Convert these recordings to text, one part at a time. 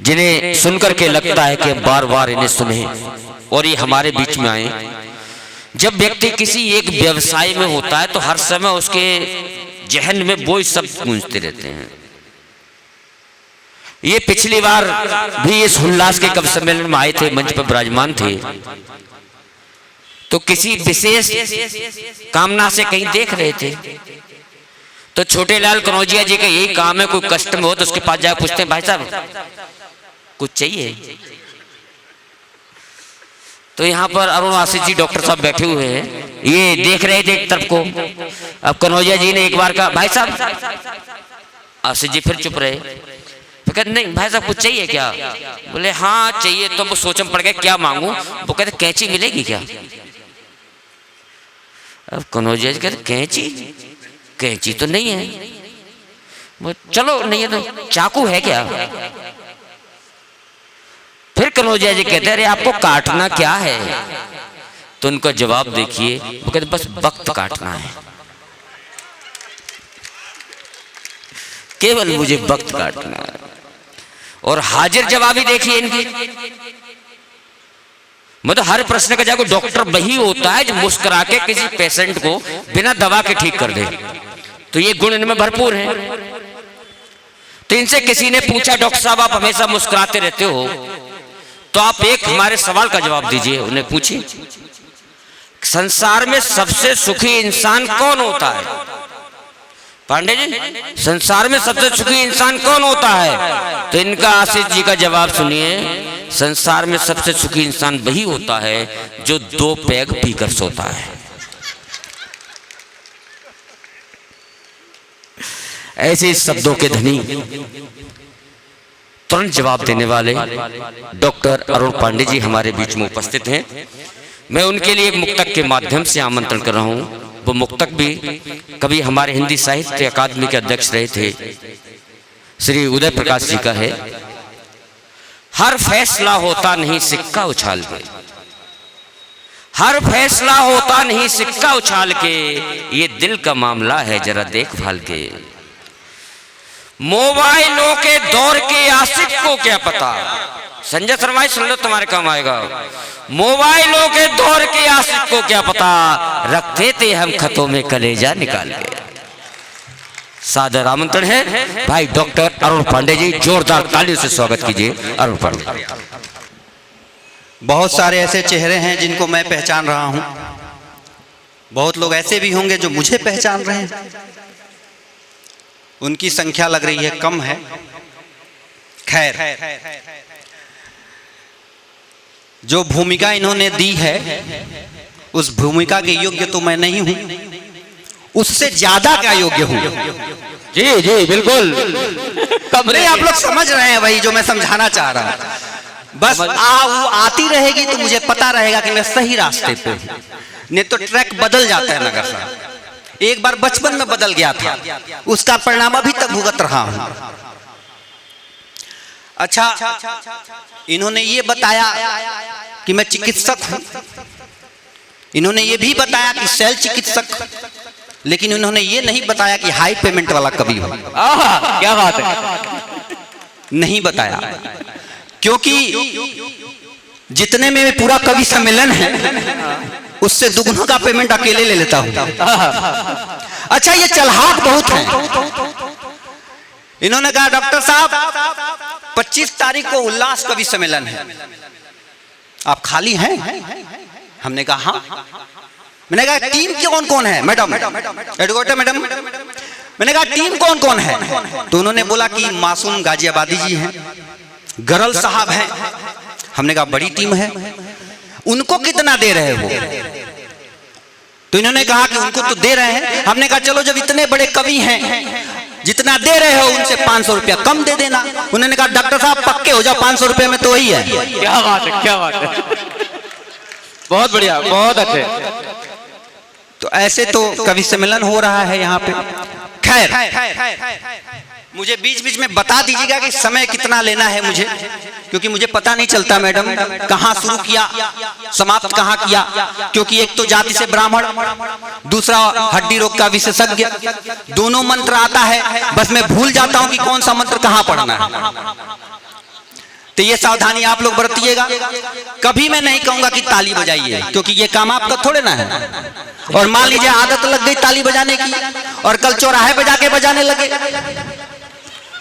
जिन्हें सुनकर के लगता है कि बार बार इन्हें सुने और ये हमारे बीच में आए। जब व्यक्ति किसी एक व्यवसाय में होता है तो हर समय उसके जहन में वो शब्द गूंजते रहते हैं। ये पिछली बार भी इस उल्लास के कवि सम्मेलन में आए थे, मंच पर विराजमान थे, तो किसी विशेष कामना से कहीं देख रहे थे तो छोटे लाल कनौजिया जी का यही काम है, कोई कस्टमर हो तो उसके पास जाकर पूछते हैं भाई साहब कुछ चाहिए। तो यहाँ पर अरुण आशीष जी डॉक्टर साहब बैठे हुए हैं, ये देख रहे थे एक तरफ को। अब कनौजिया जी ने एक बार कहा भाई साहब, आशीष जी फिर चुप रहे। तो कहते नहीं भाई साहब कुछ चाहिए क्या? बोले हाँ चाहिए। तो वो सोच में पड़ गए क्या मांगू। वो कहते कैंची मिलेगी क्या? अब कनौजिया जी कहते कैंची? कैंची तो नहीं है। वो चलो नहीं है तो चाकू है क्या? फिर कनौजिया जी कहते अरे आपको काटना क्या है? तो उनका जवाब देखिए, वो कहते बस वक्त काटना है, केवल मुझे वक्त काटना है। और हाजिर जवाबी देखिए इनकी, मतलब हर प्रश्न का जवाब डॉक्टर वही होता है जो मुस्कुरा के किसी पेशेंट को बिना दवा के ठीक कर दे। तो ये गुण इनमें भरपूर है। तो इनसे किसी ने पूछा डॉक्टर साहब आप हमेशा मुस्कुराते रहते हो, तो आप एक हमारे सवाल का जवाब दीजिए। उन्हें पूछिए संसार में सबसे सुखी इंसान कौन होता है? पांडे जी, संसार में सबसे सुखी इंसान कौन होता है? तो इनका आशीष जी का जवाब सुनिए, संसार में सबसे सुखी इंसान वही होता है जो 2 पैग पीकर सोता है। ऐसे शब्दों के धनी तुरंत जवाब देने वाले डॉक्टर अरुण पांडे जी हमारे बीच में उपस्थित हैं। मैं उनके लिए एक मुक्तक के माध्यम से आमंत्रण कर रहा हूं। वो मुक्तक भी कभी हमारे हिंदी साहित्य अकादमी के अध्यक्ष रहे थे श्री उदय प्रकाश जी का है। हर फैसला होता नहीं सिक्का उछाल के, हर फैसला होता नहीं सिक्का उछाल के, ये दिल का मामला है जरा देखभाल के। मोबाइलों के दौर के आशिक को क्या पता, संजय शर्मा सुन लो तुम्हारे काम आएगा। मोबाइलों के दौर के आशिक को क्या पता, रखते थे हम खतों में कलेजा निकाल के। सादर आमंत्रण है भाई डॉक्टर अरुण पांडे जी, जोरदार तालियों से स्वागत कीजिए अरुण पांडे। बहुत सारे ऐसे चेहरे हैं जिनको मैं पहचान रहा हूं, बहुत लोग ऐसे भी होंगे जो मुझे पहचान रहे हैं, उनकी संख्या लग रही है कम है। खैर, जो भूमिका इन्होंने दी है उस भूमिका के योग्य तो मैं नहीं हूं, उससे ज्यादा का योग्य हूं। जी जी बिल्कुल, नहीं आप लोग समझ रहे हैं वही जो मैं समझाना चाह रहा हूं। बस वो आती रहेगी तो मुझे पता रहेगा कि मैं सही रास्ते पे हूं, नहीं तो ट्रैक बदल जाता है नगर साहब। एक बार बचपन में बदल गया था, उसका परिणाम अभी तक भुगत रहा हूं। अच्छा, इन्होंने ये बताया कि मैं चिकित्सक हूं, इन्होंने ये भी बताया कि शैल चिकित्सक, लेकिन इन्होंने ये नहीं बताया कि हाई पेमेंट वाला कवि हूं। क्या बात है, नहीं बताया, क्योंकि जितने में पूरा कवि सम्मेलन है उससे दुगुना का पेमेंट अकेले ले लेता हूं। अच्छा, ये चलहाक बहुत है। इन्होंने कहा डॉक्टर साहब 25 तारीख को उल्लास कवि सम्मेलन है, आप खाली हैं? हमने कहा हाँ। मैंने कहा टीम कौन कौन है मैडम, एडवोकेट मैडम? मैंने कहा टीम कौन कौन है? तो उन्होंने बोला कि मासूम गाजियाबादी जी हैं, गरल साहब हैं। हमने कहा बड़ी टीम है, उनको कितना दे रहे हो? तो इन्होंने कहा कि उनको तो दे रहे हैं। हमने कहा चलो जब इतने बड़े कवि हैं, जितना दे रहे हो उनसे 500 रुपया कम दे देना। उन्होंने कहा डॉक्टर साहब पक्के हो जाओ, 500 रुपये में तो वही है। क्या बात है, क्या बात है, बहुत बढ़िया, बहुत अच्छे। तो ऐसे तो कवि सम्मेलन हो रहा है यहाँ पे। खैर, मुझे बीच बीच में बता दीजिएगा कि समय कितना लेना है मुझे, क्योंकि मुझे पता नहीं चलता मैडम कहाँ शुरू किया समाप्त कहाँ किया। क्योंकि एक तो जाति से ब्राह्मण, दूसरा हड्डी रोग का विशेषज्ञ, दोनों मंत्र आता है, बस मैं भूल जाता हूँ कि कौन सा मंत्र कहाँ पढ़ना है। तो ये सावधानी आप लोग बरतिएगा। कभी मैं नहीं कहूंगा कि ताली बजाइए, क्योंकि ये काम आपका थोड़े ना है। और मान लीजिए आदत लग गई ताली बजाने की और कल चौराहे पे जाके बजाने लगे,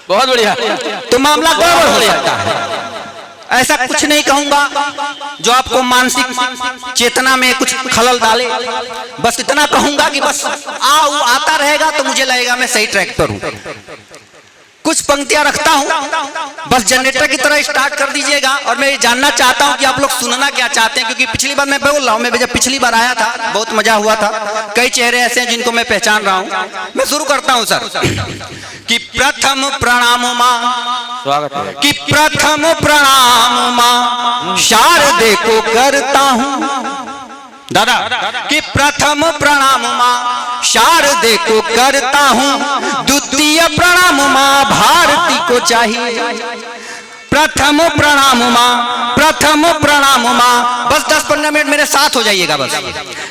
बहुत बढ़िया, तो मामला गड़बड़ हो जाता है। ऐसा कुछ नहीं कहूंगा जो आपको मानसिक चेतना में कुछ खलल डाले। बस इतना कहूंगा कि बस आता रहेगा तो मुझे लगेगा मैं सही ट्रैक पर हूं। कुछ पंक्तियां रखता हूं, बस जनरेटर की तरह स्टार्ट कर दीजिएगा। और मैं ये जानना चाहता हूं कि आप लोग सुनना क्या चाहते हैं, क्योंकि पिछली बार मैं बोल रहा हूं, मैं जब पिछली बार आया था बहुत मजा हुआ था। कई चेहरे ऐसे हैं जिनको मैं पहचान रहा हूं। मैं शुरू करता हूं सर कि प्रथम प्रणाम मां, स्वागत है कि प्रथम प्रणाम मां शारदे को करता हूं दादा, कि प्रथम प्रणाम मां शारदे को करता हूं, द्वितीय प्रणाम मां भारती को चाहिए। प्रथम प्रणाम मां, प्रथम प्रणाम मां। बस 10-15 मिनट मेरे साथ हो जाइएगा बस।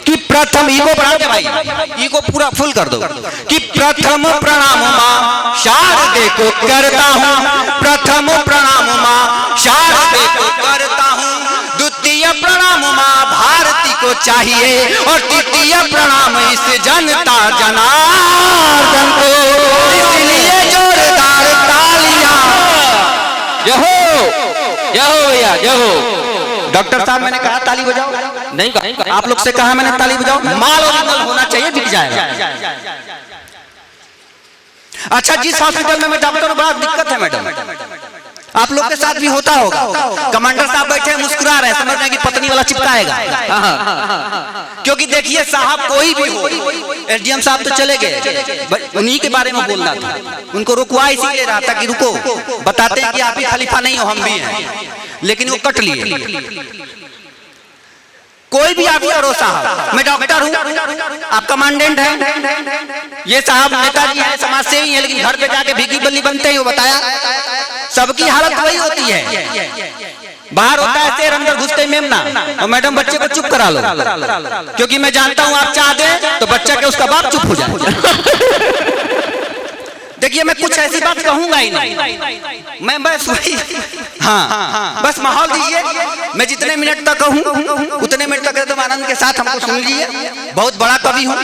कि प्रथम ईगो बढ़ा के भाई, ईगो पूरा फुल कर दो। कि प्रथम प्रणाम मां शारदे को करता हूं, प्रथम प्रणाम मां शारदे को करता हूं, द्वितीय प्रणाम मां भारती को चाहिए, और तृतीय प्रणाम इस जनता जनार्दन को। इसलिए जोरदार तालियां। जय हो भैया, जय हो। डॉक्टर साहब मैंने कहा ताली बजाओ, नहीं कहा, आप लोग से कहा मैंने ताली बजाओ। माल ओरिजिनल होना चाहिए, बिक जाएगा। अच्छा, जिस हॉस्पिटल में मैं डॉक्टर हूं बड़ा दिक्कत है मैडम, आप लोग के साथ भी होता होगा। कमांडर साहब बैठे हैं मुस्कुरा रहे हैं, समझ रहे हैं कि पत्नी वाला चिपकाएगा। क्योंकि देखिए साहब कोई भी हो, एसडीएम साहब तो चले गए, उन्हीं के बारे में बोलना था। उनको रुकवा इसीलिए रहा था कि रुको, बताते हैं कि आप ही खलीफा नहीं हो, हम भी हैं, लेकिन वो कट लिए। कोई भी आप करो साहब, मैं डॉक्टर हूं, आप कमांडेंट हैं, ये साहब नेताजी हैं, समाज सेवी हैं, लेकिन घर पे जाके भीगी बल्ली बनते हैं। वो बताया सबकी हालत वही होती है। बाहर होता है शेर, अंदर घुसते ही मेमना। और मैडम बच्चे को चुप करा लो, क्योंकि मैं जानता हूं आप चाह दें तो बच्चा के उसका बाप चुप हो जाए। देखिए मैं कुछ ऐसी बात कहूंगा ही नहीं, मैं बस वही, हाँ बस माहौल दीजिए। मैं जितने मिनट तक कहूं उतने मिनट तक एकदम आनंद के साथ हमको सुन लीजिए। बहुत बड़ा कवि हूं,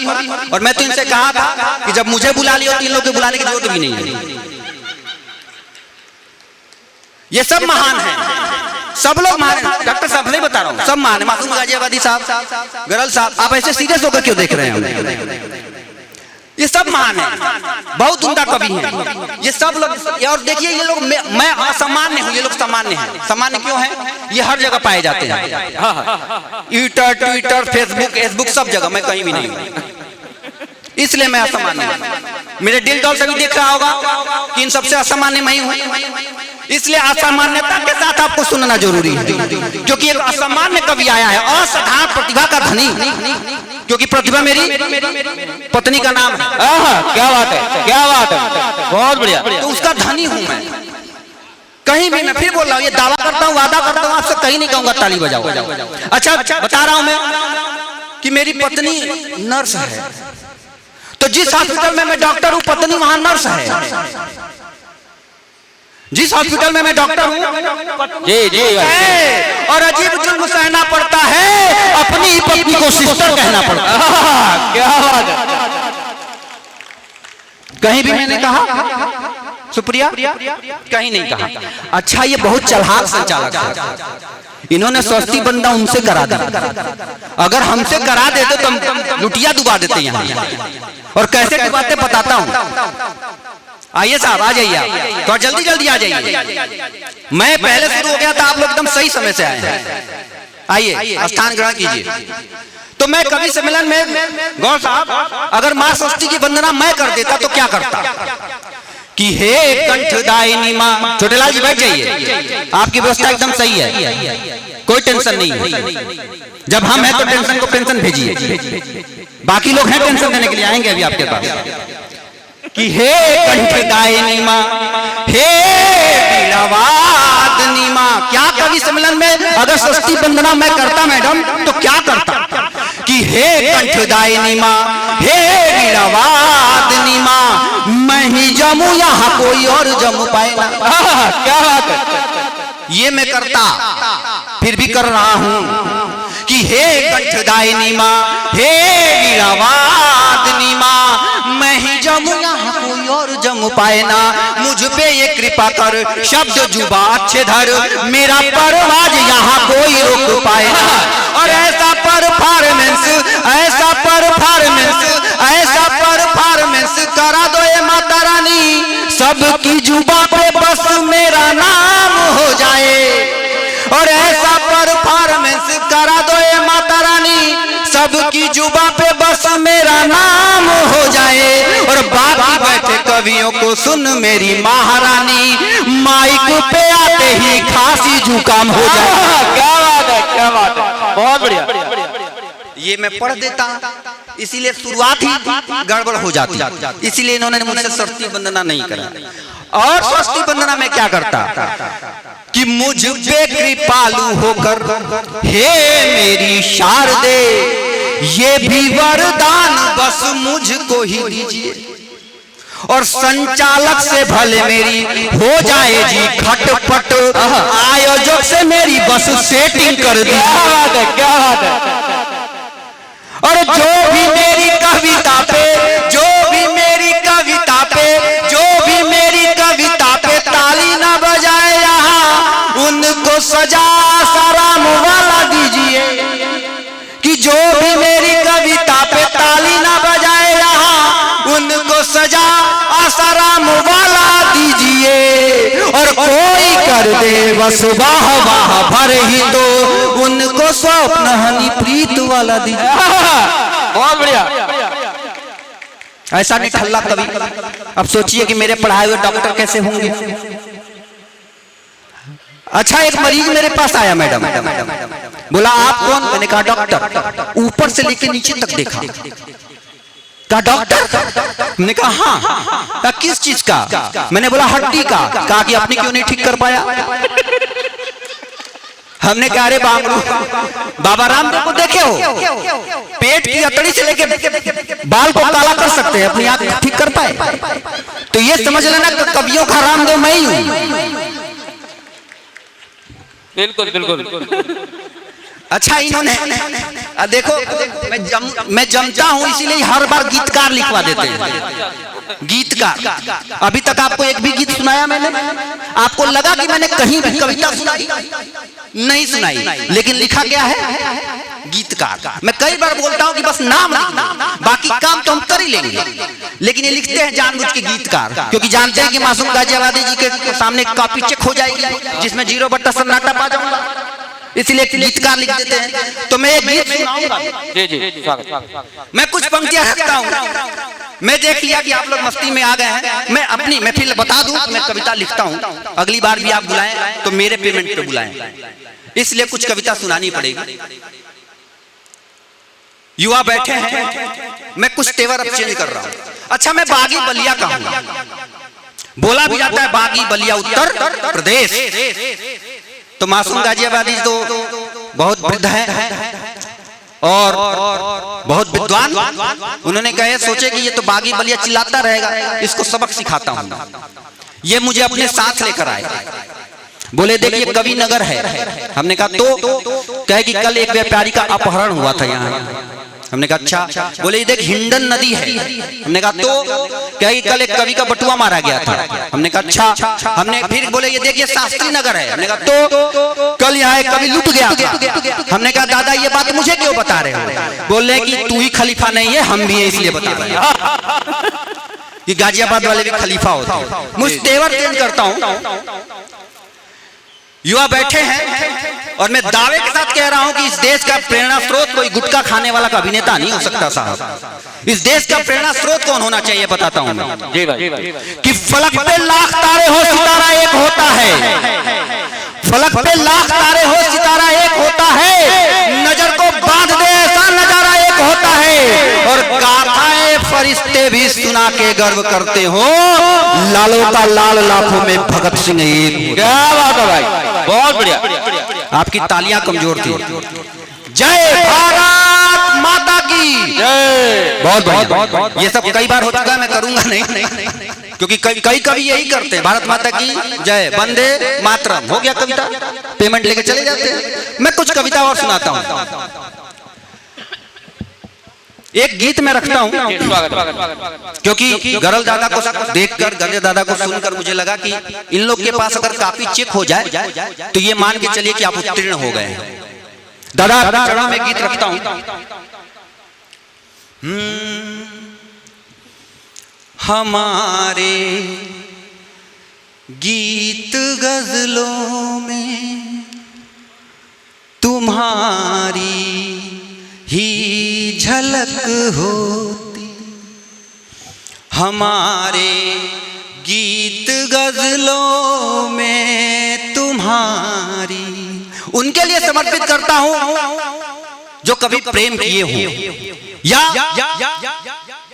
और मैं तो इनसे कहा था कि जब मुझे बुला लिया तो इन लोगों को बुलाने की जरूरत भी नहीं है। ये सब महान है, सब लोग महान हैं। डॉक्टर साहब नहीं बता रहा हूँ, सब महान है। मासूम गाजियाबादी साहब, गरल साहब, आप ऐसे सीरियस होकर क्यों देख रहे हैं? ये सब महान है, बहुत उम्दा कवि हैं ये सब लोग। और देखिए ये लोग, मैं असामान्य हूँ, ये लोग सामान्य हैं। सामान्य क्यों हैं? ये हर जगह पाए जाते हैं, ट्विटर, फेसबुक सब जगह, मैं कहीं भी नहीं हूँ, इसलिए मैं असामान्य हूँ। मेरे दिल डॉल से भी देख रहा होगा कि इन सबसे असामान्य मैं हूँ, इसलिए असामान्यता के साथ आपको सुनना जरूरी है। क्योंकि एक असामान्य कवि आया है, असाधारण प्रतिभा का धनी, क्योंकि प्रतिभा मेरी पत्नी का नाम है। क्या बात है, क्या बात है, बहुत बढ़िया। तो उसका धनी हूं मैं। कहीं भी, मैं फिर बोल रहा हूँ, ये दावा करता हूँ, वादा करता हूँ, आपसे कहीं नहीं कहूंगा ताली बजाओ। अच्छा बता रहा हूं मैं कि मेरी पत्नी नर्स है, तो जिस हॉस्पिटल में मैं डॉक्टर हूं पत्नी वहां नर्स है। जिस हॉस्पिटल में मैं डॉक्टर हूं जी और अजीब जुल्म सहना पड़ता है, अपनी पत्नी को सिस्टर कहना पड़ता है। क्या बात है। कहीं भी मैंने कहा सुप्रिया, कहीं नहीं कहा। अच्छा ये बहुत चालाक संचालक है, इन्होंने सस्ती बंदा उनसे करा दिया। अगर हमसे करा देते तो हम लुटिया डुबा देते यहाँ, और कैसे डुबाते बताता हूँ। आइए साहब, आ जाइए, तो जल्दी जल्दी आ जाइए। मैं पहले शुरू हो गया था, आप लोग एकदम सही समय से आए हैं। आइए स्थान ग्रहण कीजिए। तो मैं कवि सम्मेलन में गौर साहब, अगर मां सरस्वती की वंदना मैं कर देता तो क्या करता कि हे कंठदायिनी मां। छोटेलाल जी बैठ जाइए, आपकी व्यवस्था एकदम सही है, कोई टेंशन नहीं है। जब हम हैं तो टेंशन को पेंशन भेजिए, बाकी लोग हैं टेंशन देने के लिए, आएंगे अभी आपके पास। कि हे कंठदायिनी मां, हे वीणावादिनी मां। क्या कवि सम्मेलन में अगर सस्ती वंदना मैं करता मैडम तो क्या करता कि हे कंठदायिनी मां, हे वीणावादिनी मां, मैं ही जमू यहाँ कोई और जम पाए ना। क्या बात है। ये मैं करता फिर भी कर रहा हूं कि हे कंठदायिनी मां, हे वीरावादिनी मां, मैं ही जमूं यहाँ कोई और जम पाए ना, मुझ पे ये कृपा कर शब्द जुबा अच्छे धर, मेरा परवाज यहाँ कोई रोक पाए ना। और ऐसा परफॉर्मेंस, ऐसा परफॉर्मेंस, ऐसा परफॉर्मेंस करा दो ये माता रानी, सबकी जुबा पे बस मेरा नाम हो जाए। और ऐसा परफॉर्मेंस करा दो ये माता रानी, सबकी जुबा पे बस मेरा नाम हो जाए। और बाकी बैठे कवियों को सुन मेरी महारानी, माइक पे आते ही खांसी जुकाम हो जाए। क्या बात है, क्या बात है, बहुत बढ़िया। ये मैं पढ़ देता, इसीलिए शुरुआत ही गड़बड़ हो जाती, इसीलिए इन्होंने मुझसे सरस्वती वंदना नहीं करा। और सरस्वती वंदना में क्या करता कि मुझ पे कृपालु होकर हे मेरी शारदे, ये भी वरदान बस मुझको ही दीजिए। और संचालक से भले मेरी हो जाए जी खटपट, आयोजक से मेरी बस सेटिंग कर दी। क्या बात है, क्या बात है। और जो भी मेरी कविता पे, जो भी मेरी कविता पे, जो भी मेरी कविता पे ताली ना बजाए यहाँ, उनको सजा आसाराम वाला दीजिए। कि जो भी मेरी कविता पे ताली ना बजाए यहाँ, उनको सजा आसाराम वाला दीजिए। और कोई कर दे बस वाह वाह भर ही तो, उनको स्वप्न हनी प्रीत वाला दीजिए। बहुत बढ़िया। ऐसा नहीं ठल्ला कवि। अब सोचिए कि मेरे पढ़ाए हुए डॉक्टर कैसे होंगे। अच्छा, एक मरीज मेरे पास आया, मैडम बोला आप कौन? मैंने कहा डॉक्टर। ऊपर से लेकर नीचे तक देखा, कहा डॉक्टर? मैंने कहा हाँ। कहा किस चीज का? मैंने बोला हड्डी का। कहा कि आपने क्यों नहीं ठीक कर पाया? हमने कहा अरे बाबा रामदेव को देखे हो, पेट की अतड़ी से लेके बाल को काला कर सकते हैं, अपनी आंख ठीक कर पाए? तो ये समझ लेना कि कवियों का रामदेव मैं ही हूं। बिल्कुल बिल्कुल। अच्छा, इन्होंने देखो मैं जमता हूं, इसीलिए हर बार गीतकार लिखवा देते हैं। गीतकार। अभी तक आपको एक भी गीत सुनाया मैंने? आपको लगा कि मैंने कहीं भी कविता सुनाई? नहीं सुनाई। लेकिन लिखा क्या है? गीतकार। मैं कई बार बोलता हूं कि बस नाम बाकी काम तो हम कर ही लेंगे, लेकिन ये लिखते हैं जानबूझ के गीतकार, क्योंकि जानते हैं कि मासूम गाजियाबादी जी के सामने कॉपी चेक हो जाएगी जिसमें 0 सन्नाटा पा जाऊंगा, इसलिए गीतकार लिख देते हैं। तो मैं एक गीत सुनाऊंगा। जी जी, स्वागत। मैं कुछ पंक्तियां रखता हूं। मैं देख लिया कि आप लोग मस्ती में आ गए हैं, मैं अपनी महफिल बता दूं, मैं कविता लिखता हूं। अगली बार भी आप बुलाएं तो मेरे पेमेंट पे बुलाएं, इसलिए कुछ कविता सुनानी पड़ेगी। युवा बैठे हैं, मैं कुछ तेवर अब चेंज कर रहा हूं। अच्छा, मैं बागी बलिया का हूं। बोला भी जाता है बागी बलिया उत्तर प्रदेश। तो मासूम गाजियाबादी तो बहुत वृद्ध है और बहुत विद्वान। उन्होंने कहे सोचे कि ये तो बागी बलिया चिल्लाता रहेगा, इसको सबक सिखाता हूं। ये मुझे अपने साथ लेकर आए, बोले देखिए कवि नगर है। हमने कहा तो? कहे कि कल एक व्यापारी का अपहरण हुआ था यहाँ। हमने कहा अच्छा। बोले ये देख हिंडन नदी है। हमने कहा तो? कहे कि कल एक कवि का बटुआ मारा गया था। हमने कहा अच्छा। हमने फिर बोले ये देखिए शास्त्री नगर है। हमने कहा तो? कल यहाँ एक कवि लुट गया था। हमने कहा दादा ये बात मुझे क्यों बता रहे हो? बोले कि तू ही खलीफा नहीं है, हम भी है इसलिए बता रहे हैं कि गाजियाबाद वाले भी खलीफा होते हैं। मुझ तेवर चेंज करता हूँ। युवा बैठे हैं और मैं दावे के साथ कह रहा हूं कि इस देश का प्रेरणा स्रोत कोई गुटखा खाने वाला का अभिनेता नहीं हो सकता साहब। इस देश का प्रेरणा स्रोत कौन होना चाहिए बताता हूं मैं। जी भाई। कि फलक पे लाख तारे हो सितारा एक होता है, फलक पे लाख तारे हो सितारा एक होता है, नजर को बांध दे ऐसा नजारा एक होता है। और गाथाएं फरिश्ते भी सुना के गर्व करते हो, लालों का लाल लाखों में भगत सिंह एक। क्या बात है भाई, बहुत बढ़िया। आपकी तालियां कमजोर थी। जय भारत माता की जय। बहुत बहुत ये सब कई बार हो चुका है, मैं करूंगा नहीं क्योंकि कई कवि यही करते हैं, भारत माता की जय, वंदे मातरम, हो गया कविता, पेमेंट लेके चले जाते हैं। मैं कुछ कविता और सुनाता हूं। एक गीत में रखता हूं क्योंकि गरल दादा को देखकर, गरल दादा को सुनकर मुझे लगा कि इन लोग के पास अगर काफी चेक हो जाए तो ये मान के चलिए कि आप उत्तीर्ण हो गए हैं। दादा चरणों में गीत रखता हूं। हमारे गीत गजलों में तुम्हारी ही झलक होती, हमारे गीत गजलों में तुम्हारी, उनके लिए समर्पित करता हूं जो कभी प्रेम किए हों या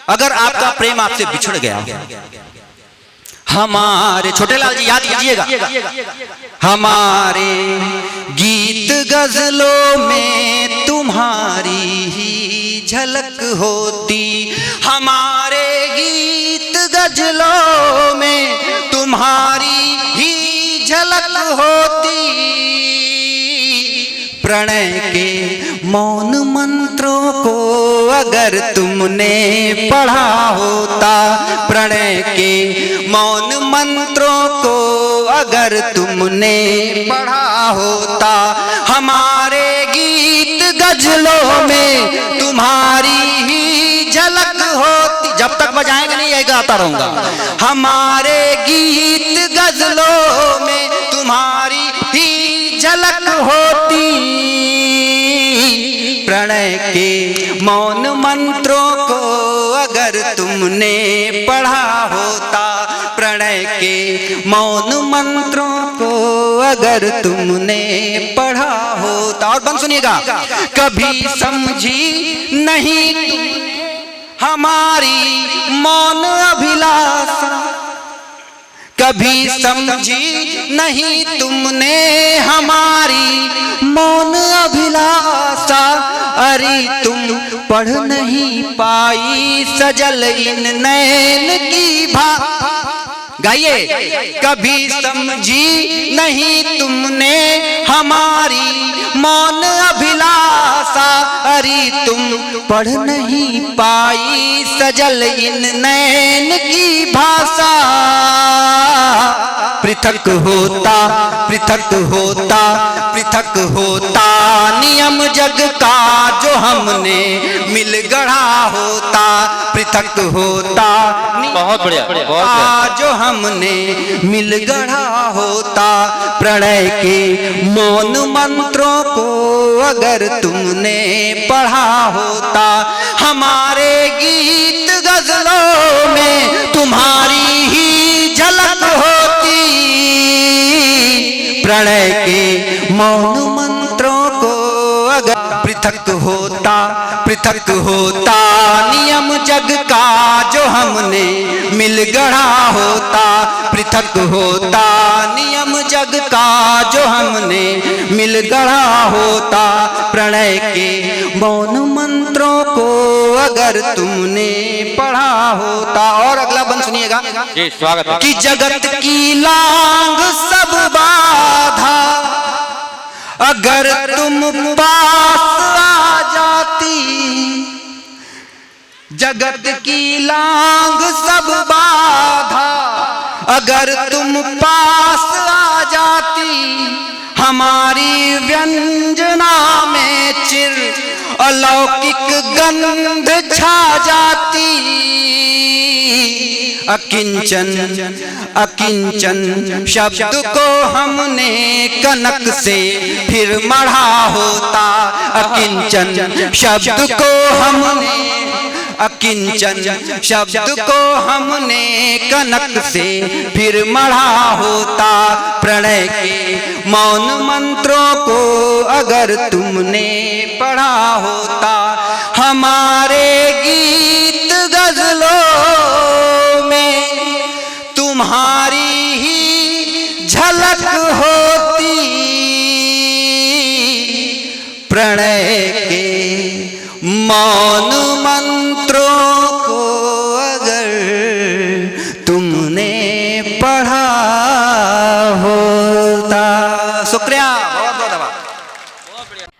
अगर आपका प्रेम आपसे बिछड़ गया। हमारे छोटेलाल जी याद कीजिएगा, हमारे गीत गजलों में तुम्हारी ही झलक होती, हमारे गीत गजलों में तुम्हारी ही झलक होती, प्रणय के मौन मंत्रों को अगर तुमने पढ़ा होता, प्रणय के मौन मंत्रों को अगर तुमने पढ़ा होता, हमारे गीत गजलों में तुम्हारी ही झलक होती। जब तक बजाएंगे नहीं ये गाता रहूंगा। हमारे गीत गजलों में तुम्हारी ही झलक होती, प्रणय के मौन मंत्रों को अगर तुमने पढ़ा होता, प्रणय के मौन मंत्रों को अगर तुमने पढ़ा होता। और बंद सुनिएगा, कभी समझी नहीं हमारी मौन अभिलाषा, कभी समझी नहीं तुमने हमारी मौन अभिलाषा, अरे तुम पढ़ नहीं पाई सजल इन नैन की भाषा। गाइए, कभी समझी नहीं तुमने हमारी मौन अभिलाषा, अरे तुम पढ़ नहीं पाई सजल इन नैन की भाषा। पृथक होता पृथक होता पृथक होता नियम जग का जो हमने मिल गढ़ा होता, पृथक होता बहुत बढ़िया, जो हमने मिल गढ़ा होता, प्रणय के मौन मंत्रों को अगर तुमने पढ़ा होता, हमारे गीत गजलों में तुम्हारी ही झलक होती, प्रणय के मौन मंत्रों को अगर पृथक होता नियम जग का जो हमने मिल गढ़ा होता, पृथक होता नियम जग का जो हमने मिल गढ़ा होता, प्रणय के मौन मंत्रों को अगर तुमने पढ़ा होता। और अगला बंद सुनिएगा जी, स्वागत है। कि जगत की लांग सब बाधा अगर तुम पास आ जाती, जगत की लांग सब बाधा अगर तुम पास आ जाती, हमारी व्यंजना में चिर अलौकिक गंध छा जाती, अकिंचन अकिंचन शब्द को हमने कनक से फिर मढ़ा होता, अकिंचन शब्द को हमने अकिंचन शब्द को हमने कनक से फिर मढ़ा होता, प्रणय के मौन मंत्रों को अगर तुमने पढ़ा होता, हमारे गीत गजलों में तुम्हारी ही झलक होती, प्रणय के मौन मंत्रों को अगर तुमने शुक्रिया, बहुत बहुत आभार।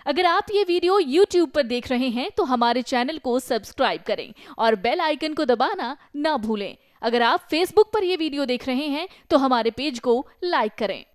अगर आप ये वीडियो YouTube पर देख रहे हैं तो हमारे चैनल को सब्सक्राइब करें और बेल आइकन को दबाना ना भूलें। अगर आप Facebook पर ये वीडियो देख रहे हैं तो हमारे पेज को लाइक करें।